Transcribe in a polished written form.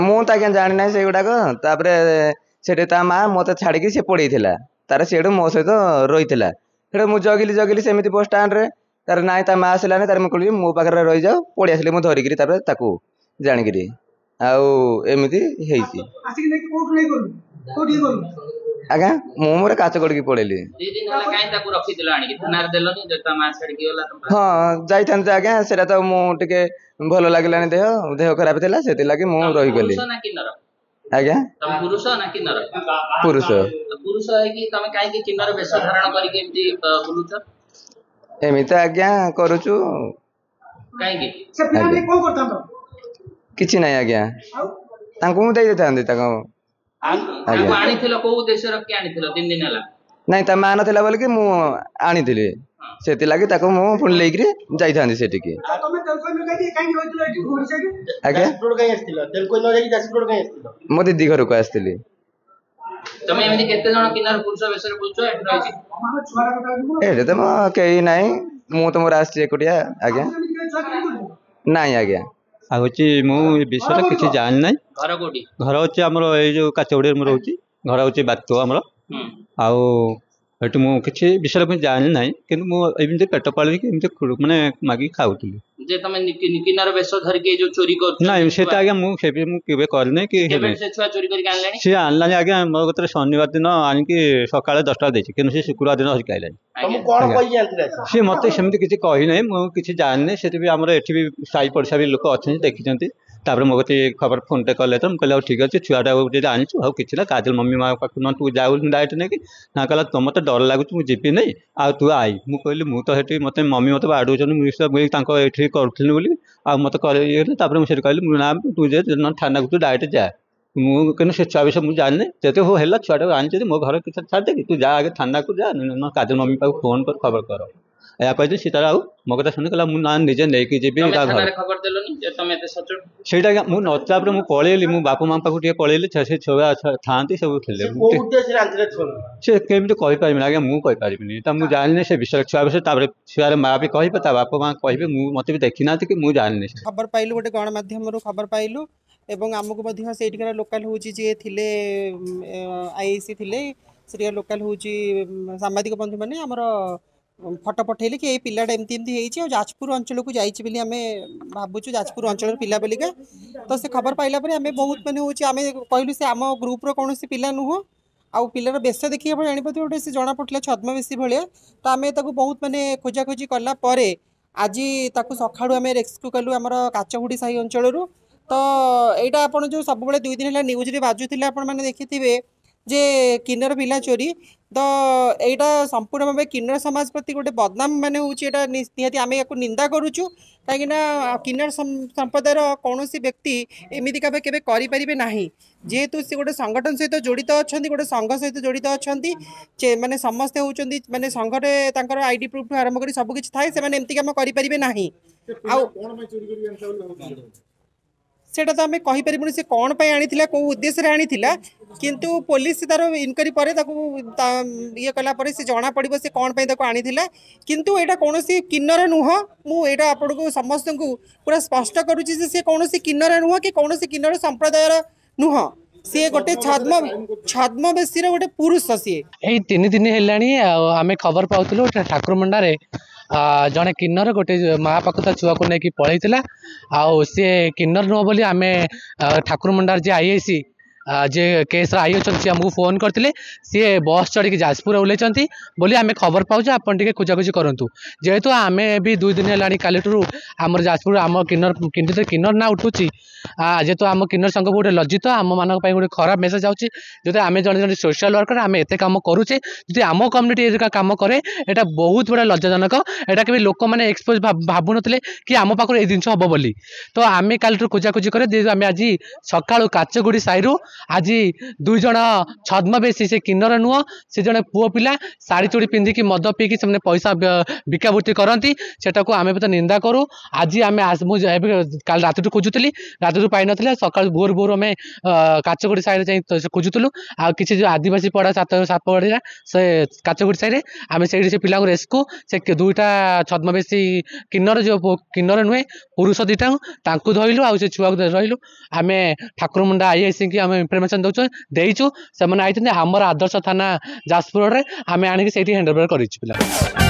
ମୁଁ ତ ଆଜ୍ଞା ଜାଣି ନାହିଁ ସେଗୁଡ଼ାକ। ତାପରେ ସେଠି ତା ମା ମୋତେ ଛାଡ଼ିକି ସେ ପଳେଇଥିଲା। ତାର ସେଠୁ ମୋ ସହିତ ରହିଥିଲା। ସେଠୁ ମୁଁ ଜଗିଲି ସେମିତି ବସ୍ ଷ୍ଟାଣ୍ଡରେ। ତାର ନାଇଁ ତା ମା ଆସିଲାନି। ତାର ମୁଁ କହିଲି ମୋ ପାଖରେ ରହିଯାଉ। ପଳେଇ ଆସିଲି ମୁଁ ଧରିକିରି ତାପରେ ତାକୁ ଜାଣିକିରି। ଆଉ ଏମିତି ହେଇଛି। ଆଜ୍ଞା ମୁଁ ମୋର କାଚ କରିକି ପଳେଇଲି। ହଁ ଯାଇଥାନ୍ତି ଆଜ୍ଞା, ସେଟା ତ ମୁଁ ଟିକେ ଭଲ ଲାଗିଲାନି, ଦେହ ଖରାପ ଥିଲା, ସେଥିଲାଗି ମୁଁ ରହିଗଲି। ଆଜ୍ଞା ପୁରୁଷ ନା କିନ୍ନର? ପୁରୁଷ। ପୁରୁଷ ହେଇକି ତମେ କାହିଁକି କିନ୍ନର ବେଶ ଧାରଣ କରିକି ଏମିତି ବୁଲୁଛ? ଏମିତି ଆଜ୍ଞା କରୁଛୁ। କାହିଁକି? କିଛି ନାହିଁ ଆଜ୍ଞା, ତାଙ୍କୁ ମୁଁ ଦେଇ ଦେଇଥାନ୍ତି ତାଙ୍କ। ଆଣିଥିଲ କୋଉ ଦେଶର କି ଆଣିଥିଲ 3 ଦିନ ହେଲା? ନାଇଁ ତା ମା ନଥିଲା ବୋଲିକି ମୁଁ ଆଣିଥିଲି, ସେଥିଲାଗି ତାକୁ ମୁଁ ପୁଣି ନେଇକିରି ଯାଇଥାନ୍ତି ସେଠିକି। ଆଜ୍ଞା ମୋ ଦିଦି ଘରକୁ ଆସିଥିଲି। ତମେ ଏମିତି କେତେ ଜଣ କିନ୍ନର ପୁରୁଷ ବେଶରେ ବୁଲୁଛ ଏଠି ରହିଛି? ଏଠି ତ କେହି ନାହିଁ, ମୁଁ ତ ମୋର ଆସିଛି ଏକୁଟିଆ। ଆଜ୍ଞା ନାଇଁ ଆଜ୍ଞା। ଆଉ ମୁଁ ଏ ବିଷୟରେ କିଛି ଜାଣି ନାହିଁ। ଘର କୋଉଠି? ଘର ହଉଛି ଆମର ଏଇ ଯୋଉ କାଚଗୁଡିରେ ମୁଁ ରହୁଛି। ଘର ହଉଛି ବାତ ଆମର। ଆଉ ଏଠି ମୁଁ କିଛି ବିଷୟରେ ମୁଁ ଜାଣି ନାହିଁ, କିନ୍ତୁ ମୁଁ ଏମିତି ପେଟ ପାଳିକି ଏମିତି ମାନେ ମାଗିକି ଖାଉଥିଲି। ଯେ ତମେ କିନ୍ନର ବେଶ ଧରିକି ଯୋଉ ଚୋରି କରୁଛ? ନାଇଁ ସେଟା ଆଜ୍ଞା ମୁଁ କେବେ କରିନି କି ସେ ଛୁଆ ଚୋରି କରିକି ଆଣିଲେଣି? ସିଏ ଆଣିଲାନି ଆଜ୍ଞା, ମୋ କତିରେ ଶନିବାର ଦିନ ଆଣିକି ସକାଳେ 10ଟା ଦେଇଛି, କିନ୍ତୁ ସେ ଶୁକ୍ରବାର ଦିନ ଧରିକି ଆଇଲାନି। ସିଏ ମତେ ସେମିତି କିଛି କହିନାହିଁ, ମୁଁ କିଛି ଜାଣିନି। ସେଠି ବି ଆମର ଏଠି ବି ସାହି ପଡ଼ିଶା ବି ଲୋକ ଅଛନ୍ତି, ଦେଖିଛନ୍ତି। ତାପରେ ମୋ କତିକି ଖବର ଫୋନଟେ କଲେ ତ ମୁଁ କହିଲି ଆଉ ଠିକ ଅଛି, ଛୁଆଟାକୁ ଯଦି ଆଣିଛୁ ଆଉ କିଛି ନା, କାଜଲ ମମି ମା ପାଖକୁ ତୁ ଯାଉ ଡାଇରେକ୍ଟ ନେଇକି। ନା କହିଲା ତମତେ ଡର ଲାଗୁଛି ମୁଁ ଯିବି ନାହିଁ, ଆଉ ତୁ ଆଇ। ମୁଁ କହିଲି ମୁଁ ତ ସେଠି ମତେ ମମି ମତେ ବାଡ଼ଉଛନ୍ତି, ମୁଁ ତାଙ୍କ ଏଠି କରୁଥିଲି ବୋଲି ଆଉ ମତେ ଇଏ। ତାପରେ ମୁଁ ସେଠି କହିଲି ନା ତୁ ଯେ ଥାନାକୁ ତୁ ଡାଇରେକ୍ଟ ଯା। ମୁଁ କିନ୍ତୁ ସେ ଛୁଆ ବିଷୟ ମୁଁ ଜାଣିନି। ଯେତେ ହଉ ହେଲା, ଛୁଆଟାକୁ ଆଣିଛନ୍ତି, ମୋ ଘର କିଛି ଛାଡ଼ିଦେବି, ତୁ ଯା ଆଗେ ଥାନାକୁ ଯା, କାଜଲ ମମି ପାଖକୁ ଫୋନ କର, ଖବର କର। ଏହା କହିଛି। ସେ ତାର ଆଉ ମୋ କଥା ଶୁଣି କହିଲା ମୁଁ ନା ନିଜେ ନେଇକି ଯିବି। ସେଇଟା ଆଜ୍ଞା ମୁଁ ନଥିଲା ପରେ ମୁଁ ପଳେଇଲି, ମୁଁ ବାପା ମା ପାଖକୁ ଟିକେ ପଳେଇଲି। ସେ ଛୁଆ ଥାଆନ୍ତି ସବୁ ଥିଲେ। ସେ କେମିତି କହିପାରିବିନି ଆଜ୍ଞା, ମୁଁ କହିପାରିବିନି, ତା ମୁଁ ଜାଣିନି ସେ ବିଷୟରେ, ଛୁଆ ବିଷୟରେ। ତାପରେ ଛୁଆର ମା ବି କହିବେ, ତା ବାପା ମା କହିବେ, ମୁଁ ମତେ ବି ଦେଖିନାହାନ୍ତି କି ମୁଁ ଜାଣିନି। ଖବର ପାଇଲୁ, ଗୋଟେ ଗଣମାଧ୍ୟମରୁ ଖବର ପାଇଲୁ, ଏବଂ ଆମକୁ ମଧ୍ୟ ସେଇଠିକାର ଲୋକାଲ ହେଉଛି ଯିଏ ଥିଲେ ଆଇଆଇସି ଥିଲେ, ସେଠିକାର ଲୋକାଲ ହେଉଛି ସାମ୍ବାଦିକ ବନ୍ଧୁମାନେ ଆମର ଫଟୋ ପଠେଇଲେ କି ଏଇ ପିଲାଟା ଏମିତି ଏମିତି ହେଇଛି, ଆଉ ଯାଜପୁର ଅଞ୍ଚଳକୁ ଯାଇଛି ବୋଲି ଆମେ ଭାବୁଛୁ, ଯାଜପୁର ଅଞ୍ଚଳର ପିଲା ବୋଲିକା। ତ ସେ ଖବର ପାଇଲା ପରେ ଆମେ ବହୁତ ମାନେ ହେଉଛି ଆମେ କହିଲୁ ସେ ଆମ ଗ୍ରୁପ୍ର କୌଣସି ପିଲା ନୁହଁ, ଆଉ ପିଲାର ବେଶ ଦେଖିକି ଆପଣ ଜାଣିପାରୁଥିବେ, ଗୋଟେ ସେ ଜଣାପଡ଼ୁଥିଲା ଛଦ୍ମବେଶୀ ଭଳିଆ। ତ ଆମେ ତାକୁ ବହୁତ ମାନେ ଖୋଜାଖୋଜି କଲା ପରେ ଆଜି ତାକୁ ସକାଳୁ ଆମେ ରେସ୍କ୍ୟୁ କଲୁ ଆମର କାଚଗୁଡ଼ି ସାହି ଅଞ୍ଚଳରୁ। ତ ଏଇଟା ଆପଣ ଯେଉଁ ସବୁବେଳେ 2 ଦିନ ହେଲା ନ୍ୟୁଜ୍ରେ ବାଜୁଥିଲା, ଆପଣମାନେ ଦେଖିଥିବେ ଯେ କିନ୍ନର ପିଲା ଚୋରି। ତ ଏଇଟା ସମ୍ପୂର୍ଣ୍ଣ ଭାବେ କିନ୍ନର ସମାଜ ପ୍ରତି ଗୋଟେ ବଦନାମ ମାନେ ହେଉଛି, ଏଇଟା ନିହାତି ଆମେ ୟାକୁ ନିନ୍ଦା କରୁଛୁ। କାହିଁକିନା କିନ୍ନର ସମ୍ପ୍ରଦାୟର କୌଣସି ବ୍ୟକ୍ତି ଏମିତି କେବେ କରିପାରିବେ ନାହିଁ। ଯେହେତୁ ସେ ଗୋଟେ ସଂଗଠନ ସହିତ ଜଡ଼ିତ ଅଛନ୍ତି, ଗୋଟେ ସଂଘ ସହିତ ଜଡ଼ିତ ଅଛନ୍ତି, ମାନେ ସମସ୍ତେ ହେଉଛନ୍ତି ମାନେ ସଂଘରେ ତାଙ୍କର ଆଇଡି ପ୍ରୁଫ୍ ଆରମ୍ଭ କରି ସବୁ କିଛି ଥାଏ, ସେମାନେ ଏମିତି କାମ କରିପାରିବେ ନାହିଁ। ଆଉ ସେଇଟା ତ ଆମେ କହିପାରିବୁନି ସେ କ'ଣ ପାଇଁ ଆଣିଥିଲା, କେଉଁ ଉଦ୍ଦେଶ୍ୟରେ ଆଣିଥିଲା, କିନ୍ତୁ ପୋଲିସ ତାର ଇନକ୍ୱାରି ପରେ ତାକୁ ଇଏ କଲା ପରେ ସେ ଜଣାପଡ଼ିବ ସେ କ'ଣ ପାଇଁ ତାକୁ ଆଣିଥିଲା। କିନ୍ତୁ ଏଇଟା କୌଣସି କିନ୍ନର ନୁହଁ, ମୁଁ ଏଇଟା ଆପଣଙ୍କୁ ସମସ୍ତଙ୍କୁ ପୁରା ସ୍ପଷ୍ଟ କରୁଛି ଯେ ସେ କୌଣସି କିନ୍ନର ନୁହଁ କି କୌଣସି କିନ୍ନର ସମ୍ପ୍ରଦାୟର ନୁହଁ। ସିଏ ଗୋଟେ ଛଦ୍ମବେଶୀର ଗୋଟେ ପୁରୁଷ। ସିଏ ଏଇ 3 ଦିନ ହେଲାଣି ଆମେ ଖବର ପାଉଥିଲୁ ଠାକୁରମୁଣ୍ଡାରେ ଜଣେ କିନ୍ନର ଗୋଟେ ମା ପାଖକୁ ତା ଛୁଆକୁ ନେଇକି ପଳେଇଥିଲା। ଆଉ ସିଏ କିନ୍ନର ନୁହଁ ବୋଲି ଆମେ ଠାକୁରମୁଣ୍ଡାର ଯିଏ ଆଇଆଇସି ଯେ କେସ୍ର ଆଇ ଅଛନ୍ତି, ସିଏ ଆମକୁ ଫୋନ୍ କରିଥିଲେ। ସିଏ ବସ୍ ଚଢ଼ିକି ଯାଜପୁର ଓହ୍ଲେଇଛନ୍ତି ବୋଲି ଆମେ ଖବର ପାଉଛୁ। ଆପଣ ଟିକେ ଖୋଜାଖୋଜି କରନ୍ତୁ। ଯେହେତୁ ଆମେ ବି 2 ଦିନ ହେଲାଣି କାଲିଠାରୁ ଆମର ଯାଜପୁର ଆମ କିନ୍ନର ନାଁ ଉଠୁଛି, ଯେହେତୁ ଆମ କିନ୍ନର ସଂଘକୁ ଗୋଟେ ଲଜ୍ଜିତ, ଆମମାନଙ୍କ ପାଇଁ ଗୋଟେ ଖରାପ ମେସେଜ ଯାଉଛି। ଯଦି ଆମେ ଜଣେ ସୋସିଆଲ ୱାର୍କର, ଆମେ ଏତେ କାମ କରୁଛେ, ଯଦି ଆମ କମ୍ୟୁନିଟି କାମ କରେ, ଏଇଟା ବହୁତ ବଡ଼ ଲଜ୍ଜାଜନକ। ଏଇଟା କେବେ ଲୋକମାନେ ଏକ୍ସପୋଜ ଭାବୁନଥିଲେ କି ଆମ ପାଖରୁ ଏଇ ଜିନିଷ ହବ ବୋଲି। ତ ଆମେ କାଲିଠୁ ଖୋଜାଖୋଜି କରି ଆମେ ଆଜି ସକାଳୁ କାଚଗୁଡ଼ି ସାହିରୁ आज 2 जण छद्मवेशी से किन्नर नुह से जड़े पुओ पिला शाढ़ी चूड़ी पिंधिकी मद पीकी से पैसा बिकाबुटी करती सेटा को आम तो निंदा करूँ। आज आम काल राति खोजुली राति पाई ना सका भोर भोर आम काचगुड़ी साइड खोजुलु आ कि आदिवासी पड़ा सापड़ा से काचगुड़ी साइड आम से पिला रेस्क्यू से 2टा छद्मवेशी किन्नर जो किन्नर नुहे पुरुष 2टा धरलु आ छुआ रही आम ठाकुर मुंडा आईआईसी की आम इनफर्मेशन देचु से आमर आदर्श थाना जाजपुर आम आणिक हैंडओवर कर।